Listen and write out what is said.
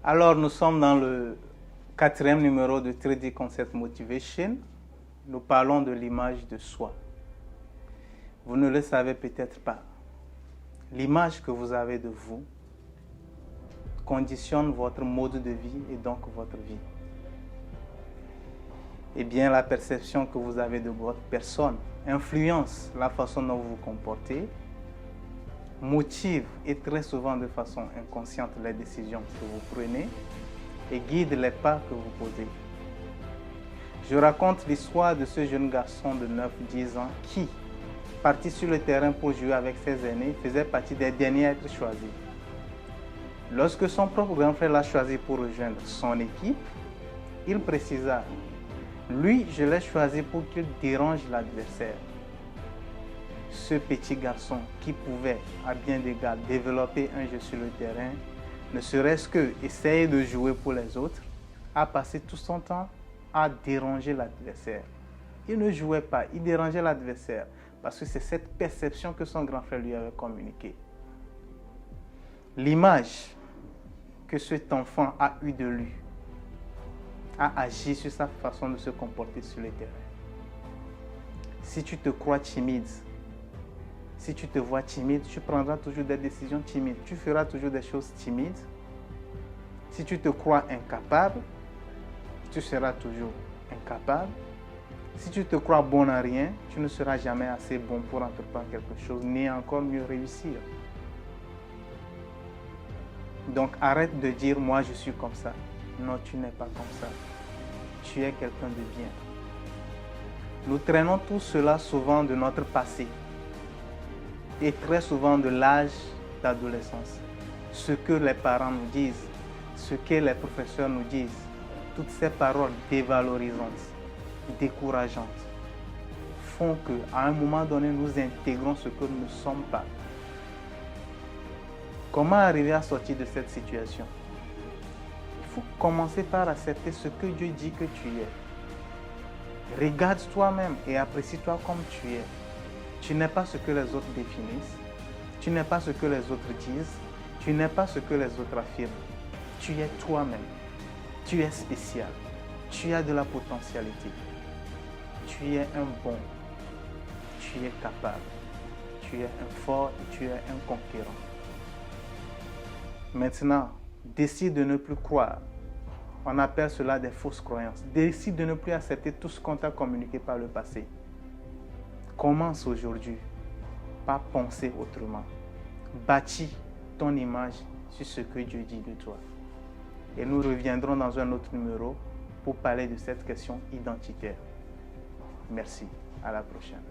Alors, nous sommes dans le 4e numéro de 3D Concept Motivation. Nous parlons de l'image de soi. Vous ne le savez peut-être pas. L'image que vous avez de vous conditionne votre mode de vie et donc votre vie. Eh bien, la perception que vous avez de votre personne influence la façon dont vous vous comportez, motive et très souvent de façon inconsciente les décisions que vous prenez et guide les pas que vous posez. Je raconte l'histoire de ce jeune garçon de 9-10 ans qui, parti sur le terrain pour jouer avec ses aînés, faisait partie des derniers à être choisis. Lorsque son propre grand frère l'a choisi pour rejoindre son équipe, il précisa: lui, je l'ai choisi pour qu'il dérange l'adversaire. Ce petit garçon qui pouvait, à bien d'égards, développer un jeu sur le terrain, ne serait-ce que essayer de jouer pour les autres, a passé tout son temps à déranger l'adversaire. Il ne jouait pas, il dérangeait l'adversaire parce que c'est cette perception que son grand frère lui avait communiquée. L'image que cet enfant a eue de lui a agi sur sa façon de se comporter sur le terrain. Si tu te crois timide, si tu te vois timide, tu prendras toujours des décisions timides. Tu feras toujours des choses timides. Si tu te crois incapable, tu seras toujours incapable. Si tu te crois bon à rien, tu ne seras jamais assez bon pour entreprendre quelque chose, ni encore mieux réussir. Donc arrête de dire « moi je suis comme ça ». Non, tu n'es pas comme ça. Tu es quelqu'un de bien. Nous traînons tout cela souvent de notre passé et très souvent de l'âge d'adolescence. Ce que les parents nous disent, ce que les professeurs nous disent, toutes ces paroles dévalorisantes, décourageantes, font qu'à un moment donné, nous intégrons ce que nous ne sommes pas. Comment arriver à sortir de cette situation? Il faut commencer par accepter ce que Dieu dit que tu es. Regarde toi-même et apprécie-toi comme tu es. Tu n'es pas ce que les autres définissent. Tu n'es pas ce que les autres disent. Tu n'es pas ce que les autres affirment. Tu es toi-même. Tu es spécial. Tu as de la potentialité. Tu es un bon. Tu es capable. Tu es un fort et tu es un conquérant. Maintenant, décide de ne plus croire. On appelle cela des fausses croyances. Décide de ne plus accepter tout ce qu'on t'a communiqué par le passé. Commence aujourd'hui par penser autrement. Bâtis ton image sur ce que Dieu dit de toi. Et nous reviendrons dans un autre numéro pour parler de cette question identitaire. Merci. À la prochaine.